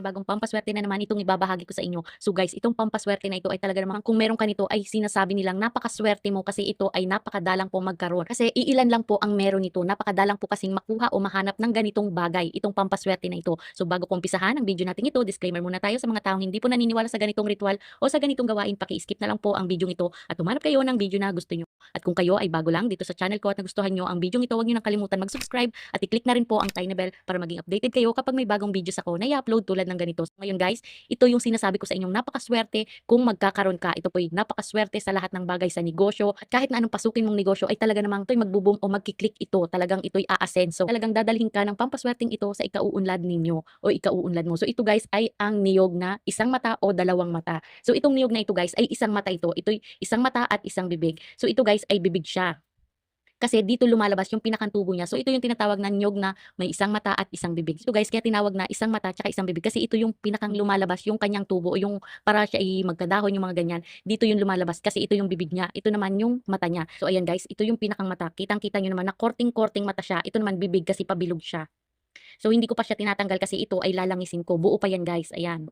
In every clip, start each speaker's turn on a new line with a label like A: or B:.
A: panibagong pampaswerte na naman itong ibabahagi ko sa inyo. So guys, itong pampaswerte na ito ay talaga namang kung meron ka nito ay sinasabi nilang napakaswerte mo kasi ito ay napakadalang po magkaroon. Kasi iilan lang po ang meron nito. Napakadalang po kasing makuha o mahanap ng ganitong bagay, itong pampaswerte na ito. So bago ko umpisahan ang video natin ito, disclaimer muna tayo sa mga taong hindi po naniniwala sa ganitong ritual o sa ganitong gawain, paki-skip na lang po ang video ito at humanap kayo ng video na gusto nyo. At kung kayo ay bago lang dito sa channel ko at nagustuhan nyo ang video ito, huwag nyo nang kalimutan mag-subscribe at i-click na rin po ang tiny bell para maging updated kayo kapag may bagong videos ako na i-upload tulad ng ganito. So ngayon guys, ito yung sinasabi ko sa inyong napakaswerte kung magkakaroon ka. Ito po yung napakaswerte sa lahat ng bagay sa negosyo at kahit na anong pasukin mong negosyo ay talaga namang ito'y magbo-boom o magki-click ito. Talagang ito'y aasenso. Talagang dadalhin ka ng pampaswerteng ito sa ikauunlad ninyo o ikauunlad mo. So ito guys ay ang niyog na isang mata o dalawang mata. So itong niyog na ito guys ay isang mata ito. Ito'y isang mata at isang bibig. So ito guys ay bibig siya. Kasi dito lumalabas yung pinakang tubo niya. So ito yung tinatawag na niyog na may isang mata at isang bibig. So guys, kaya tinawag na isang mata at isang bibig kasi ito yung pinakang lumalabas yung kanyang tubo o yung para siya ay magkadahon yung mga ganyan. Dito yung lumalabas kasi ito yung bibig niya. Ito naman yung mata niya. So ayan guys, ito yung pinakang mata. Kitang-kita niyo naman na korting-korting mata siya. Ito naman bibig kasi pabilog siya. So hindi ko pa siya tinatanggal kasi ito ay lalangisin ko. Buo pa yan guys. Ayan.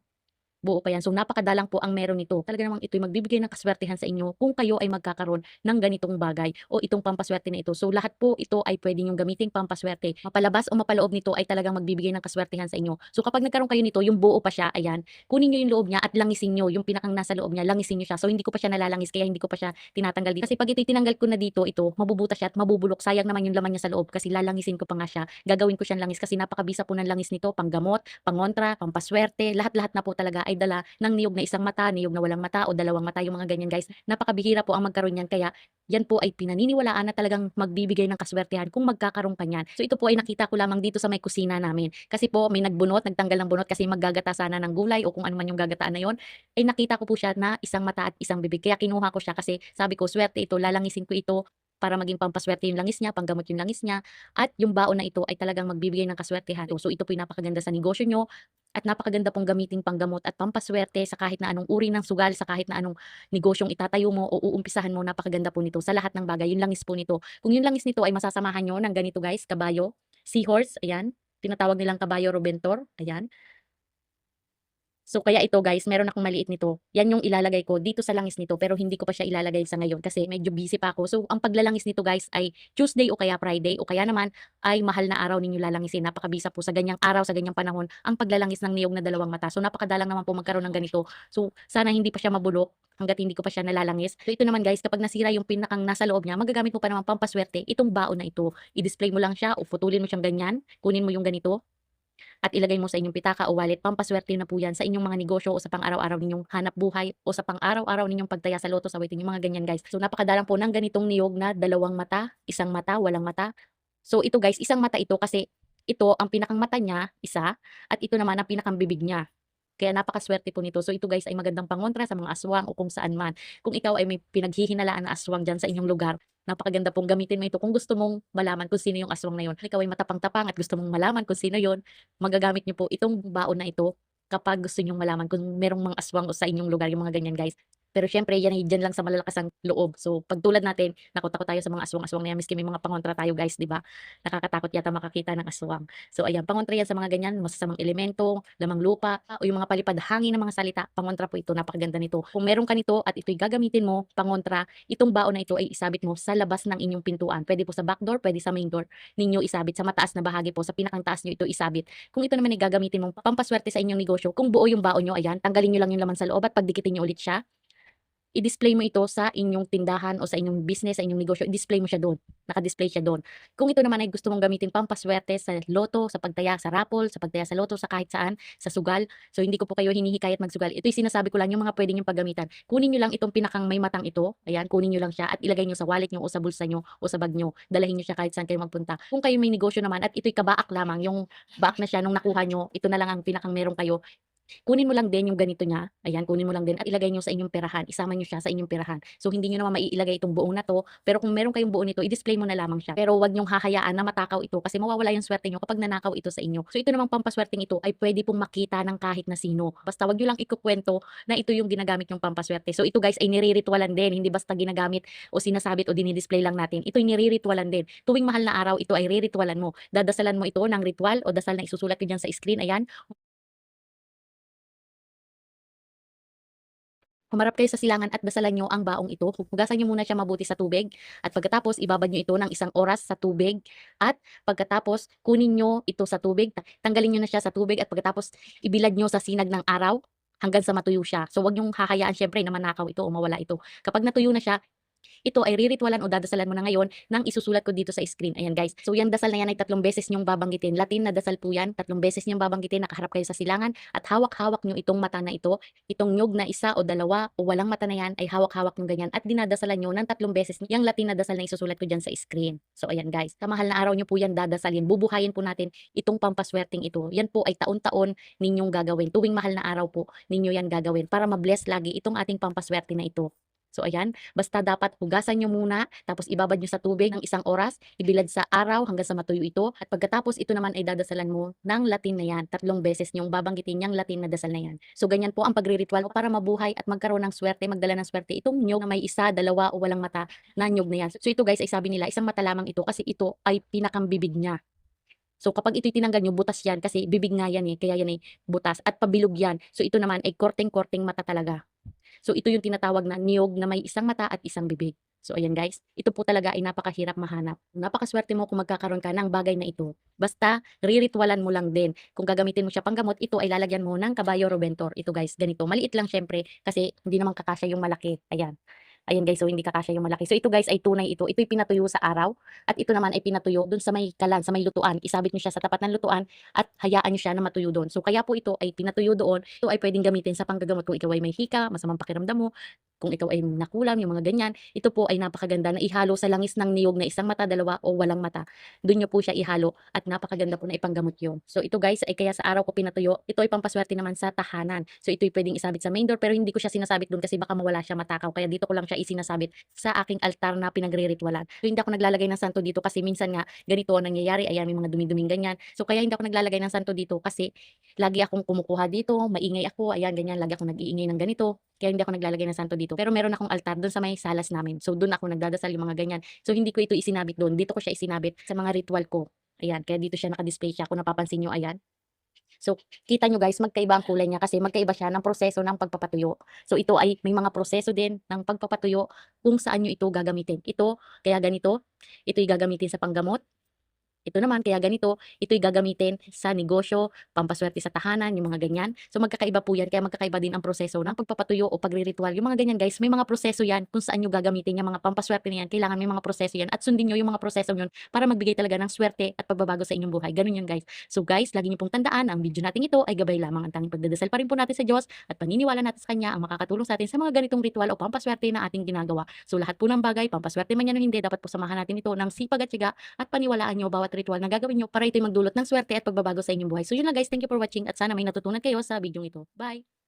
A: Buo pa yan. So napakadalang po ang meron nito. Talaga namang ito'y magbibigay ng kaswertehan sa inyo kung kayo ay magkakaroon ng ganitong bagay o itong pampaswerte na ito. So lahat po ito ay pwede niyong gamitin pampaswerte. Mapalabas o mapaloob nito ay talagang magbibigay ng kaswertehan sa inyo. So kapag nagkaroon kayo nito, yung buo pa siya, ayan, kunin niyo yung loob niya at langisin niyo yung pinakang nasa loob niya, langisin niyo siya. So hindi ko pa siya nalalangis kaya hindi ko pa siya tinatanggal dito. Kasi pag ito'y tinanggal ko na dito, ito, mabubutas siya at mabubulok. Sayang naman yung laman niya sa loob kasi lalangisin ko pa nga siya. Gagawin ko siyang langis kasi napakabisa po ng langis nito, panggamot, pangontra, pampaswerte, lahat-lahat na po talaga ay dala ng niyog na isang mata, niyog na walang mata o dalawang mata, yung mga ganyan guys. Napakabihira po ang magkaroon niyan kaya yan po ay pinaniniwalaan na talagang magbibigay ng kaswertehan kung magkakaroon ka niyan. So ito po ay nakita ko lamang dito sa may kusina namin. Kasi po may nagbunot, nagtanggal ng bunot kasi maggagata sana ng gulay o kung ano man yung gagataan na yon. Ay nakita ko po siya na isang mata at isang bibig. Kaya kinuha ko siya kasi sabi ko swerte ito, lalangisin ko ito para maging pampaswerte yung langis niya, panggamot yung langis niya, at yung baon na ito ay talagang magbibigay ng kaswertehan. So ito po yung napakaganda sa negosyo nyo, at napakaganda pong gamitin panggamot at pampaswerte sa kahit na anong uri ng sugal, sa kahit na anong negosyong itatayo mo o uumpisahan mo, napakaganda po nito sa lahat ng bagay. Yung langis po nito. Kung yung langis nito ay masasamahan nyo ng ganito guys, kabayo, seahorse, ayan, tinatawag nilang kabayo robentor, ayan. So kaya ito guys, meron akong maliit nito. Yan yung ilalagay ko dito sa langis nito pero hindi ko pa siya ilalagay sa ngayon kasi medyo busy pa ako. So ang paglalangis nito guys ay Tuesday o kaya Friday o kaya naman ay mahal na araw ninyo lalangisin. Napakabisa po sa ganyang araw, sa ganyang panahon ang paglalangis ng niyog na dalawang mata. So napakadalang naman po magkaroon ng ganito. So sana hindi pa siya mabulok hangga't hindi ko pa siya nalalangis. So ito naman guys, kapag nasira yung pinakang nasa loob niya, magagamit mo pa naman pampaswerte itong baon na ito. I-display mo lang siya o putulin mo siyang ganyan, kunin mo yung ganito at ilagay mo sa inyong pitaka o wallet. Pampaswerte na po yan sa inyong mga negosyo o sa pang-araw-araw ninyong hanap buhay o sa pang-araw-araw ninyong pagtaya sa loto, sa waiting, yung mga ganyan guys. So napakadalang po ng ganitong niyog na dalawang mata, isang mata, walang mata. So ito guys, isang mata ito kasi ito ang pinakang mata niya, isa, at ito naman ang pinakang bibig niya. Kaya napakaswerte po nito. So ito guys ay magandang pangontra sa mga aswang o kung saan man. Kung ikaw ay may pinaghihinalaan na aswang dyan sa inyong lugar, napakaganda pong gamitin mo ito kung gusto mong malaman kung sino yung aswang na yun. Ikaw ay matapang-tapang at gusto mong malaman kung sino yun, magagamit niyo po itong baon na ito kapag gusto niyong malaman kung merong mga aswang o sa inyong lugar, yung mga ganyan guys. Pero syempre yan ay dyan lang sa malalakas ang loob. So pag tulad natin, nakot-takot tayo sa mga aswang-aswang na yan, miski may mga pangontra tayo guys, di ba? Nakakatakot yata makakita ng aswang. So ayan, pangontra yan sa mga ganyan, masasamang elemento, lamang lupa, o yung mga palipad hangin ng mga salita, pangontra po ito, napakaganda nito. Kung meron ka nito at ito'y gagamitin mo, pangontra, itong baon na ito ay isabit mo sa labas ng inyong pintuan. Pwede po sa back door, pwede sa main door ninyo isabit, sa mataas na bahagi po, sa pinakang taas nyo ito isabit. Kung ito naman ay gagamitin mong pampaswerte sa inyong negosyo, kung buo yung baon nyo, ayan, tanggalin nyo lang yung laman sa loob at pagdikitin nyo ulit siya, i-display mo ito sa inyong tindahan o sa inyong business, sa inyong negosyo, i-display mo siya doon. Naka-display siya doon. Kung ito naman ay gusto mong gamitin pampaswerte sa loto, sa pagtaya sa raffle, sa pagtaya sa loto, sa kahit saan, sa sugal. So hindi ko po kayo hinihikayat magsugal. Ito'y sinasabi ko lang yung mga pwede niyong paggamitan. Kunin niyo lang itong pinakang may matang ito. Ayan, kunin niyo lang siya at ilagay niyo sa wallet niyo o sa bulsa niyo o sa bag niyo. Dalahin niyo siya kahit saan kayo magpunta. Kung kayo may negosyo naman at ito'y kabaak lamang, yung baak na siya nung nakuha niyo, ito na lang ang pinakang meron kayo. Kunin mo lang din yung ganito niya, ayan, kunin mo lang din at ilagay niyo sa inyong perahan, isama niyo siya sa inyong perahan. So hindi niyo naman maiilagay itong buong na 'to, pero kung meron kayong buo nito, i-display mo na lamang siya. Pero huwag niyong hahayaan na matakaw ito kasi mawawala yung swerte niyo kapag nanakaw ito sa inyo. So ito namang pampaswerteng ito ay pwede pong makita ng kahit na sino. Basta wag niyo lang ikukuwento na ito yung ginagamit yung pampaswerte. So ito guys ay nire-ritwalan din, hindi basta ginagamit o sinasabit o dinidisplay lang natin. Ito'y nire-ritwalan din. Tuwing mahal na araw, ito ay re-ritwalan mo. Dadasalan mo ito ng ritual o dasal na isusulat ko diyan sa screen, ayan. Humarap kayo sa silangan at dasalan niyo ang baong ito. Hugasan niyo muna siya mabuti sa tubig at pagkatapos ibabad niyo ito ng 1 oras sa tubig at pagkatapos kunin niyo ito sa tubig, tanggalin niyo na siya sa tubig at pagkatapos ibilad niyo sa sinag ng araw hanggang sa matuyo siya. So wag niyong hahayaan siyempre na manakaw ito o mawala ito. Kapag natuyo na siya, ito ay riritwalan o dadasalan mo na ngayon ng isusulat ko dito sa screen. Ayan guys. So yung dasal na yan ay 3 beses niyong babanggitin. Latin na dasal po yan. 3 beses niyong babanggitin. Nakaharap kayo sa silangan at hawak-hawak niyo itong mata na ito. Itong nyug na isa o dalawa o walang mata na yan ay hawak-hawak niyo ganyan at dinadasalan niyo ng 3 beses yung Latin na dasal na isusulat ko dyan sa screen. So ayan guys. Sa mahal na araw niyo po yan dadasalin. Bubuhayin po natin itong pampaswerteng ito. Yan po ay taon-taon ninyong gagawin. Tuwing mahal na araw po ninyo yan gagawin para ma-bless lagi itong ating pampaswerte na ito. So ayan, basta dapat hugasan nyo muna, tapos ibabad nyo sa tubig ng 1 oras, ibilad sa araw hanggang sa matuyo ito, at pagkatapos ito naman ay dadasalan mo ng Latin na yan. 3 beses nyong babanggitin yung Latin na dasal na yan. So ganyan po ang pagre-ritual para mabuhay at magkaroon ng swerte, magdala ng swerte itong nyog na may isa, dalawa o walang mata na nyog na yan. So ito guys ay sabi nila, isang mata lamang ito kasi ito ay pinakang bibig niya. So kapag ito'y tinanggal nyo, butas yan kasi bibig nga yan kaya yan ay butas at pabilog yan. So ito naman ay korteng-korteng mata talaga. So ito yung tinatawag na niyog na may isang mata at isang bibig. So ayan guys, ito po talaga ay napakahirap mahanap. Napakaswerte mo kung magkakaroon ka ng bagay na ito. Basta riritwalan mo lang din. Kung gagamitin mo siya panggamot, ito ay lalagyan mo ng kabayo robentor. Ito guys, ganito. Maliit lang syempre kasi hindi naman kakasya yung malaki. Ayan. Ayan guys, so hindi kakasya yung malaki. So ito guys ay tunay ito. Ito'y pinatuyo sa araw at ito naman ay pinatuyo dun sa may kalan, sa may lutuan. Isabit nyo siya sa tapat ng lutuan at hayaan nyo siya na matuyo doon. So kaya po ito ay pinatuyo doon. Ito ay pwedeng gamitin sa panggagamot kung ikaw ay may hika, masamang pakiramdam mo, kung ikaw ay nakulam, yung mga ganyan. Ito po ay napakaganda na ihalo sa langis ng niyog na isang mata, dalawa o walang mata. Doon nyo po siya ihalo at napakaganda po na ipanggamot yun. So ito guys ay kaya sa araw ko pinatuyo. Ito ay pampaswerte naman sa tahanan. So ito ay pwedeng isabit sa main door pero hindi ko siya sinasabit doon kasi baka mawala siya matakaw. Kaya dito ko lang siya isinasabit sa aking altar na pinagre-ritualan. So hindi ako naglalagay ng santo dito kasi minsan nga ganito ang nangyayari. Ayan, may mga dumi-duming ganyan. So kaya hindi ako naglalagay ng santo dito kasi lagi akong kumukuha dito, maingay ako, ayan ganyan, lagi akong nag-iingay ng ganito. Kaya hindi ako naglalagay ng santo dito. Pero meron akong altar doon sa may salas namin. So doon ako nagdadasal yung mga ganyan. So hindi ko ito isinabit doon. Dito ko siya isinabit sa mga ritual ko. Ayan, kaya dito siya naka-display siya. Kung napapansin nyo, ayan. So, kita nyo guys, magkaiba ang kulay niya kasi magkaiba siya ng proseso ng pagpapatuyo. So, ito ay may mga proseso din ng pagpapatuyo kung saan nyo ito gagamitin. Ito, kaya ganito, ito'y gagamitin sa panggamot. Ito naman, kaya ganito, ito'y gagamitin sa negosyo, pampaswerte sa tahanan, yung mga ganyan. So magkakaiba po yan, kaya magkakaiba din ang proseso ng pagpapatuyo o pagre-ritual. Yung mga ganyan guys, may mga proseso yan kung saan nyo gagamitin yung mga pampaswerte na yan. Kailangan may mga proseso yan at sundin nyo yung mga proseso yun para magbigay talaga ng swerte at pagbabago sa inyong buhay. Ganun yun guys. So guys, lagi nyo pong tandaan, ang video natin ito ay gabay lamang. Ang tanging pagdadasal pa rin po natin sa Diyos at paniniwala natin sa Kanya ang makakatulong sa atin sa mga ganitong ritual o pampaswerte na ating ginagawa. So lahat po ng bagay, pampaswerte man yan o hindi, dapat po samahan natin ito ng sipag at tiyaga at paniwalaan nyo bawat ritual na gagawin nyo para ito'y magdulot ng swerte at pagbabago sa inyong buhay. So yun lang guys, thank you for watching at sana may natutunan kayo sa video ito. Bye!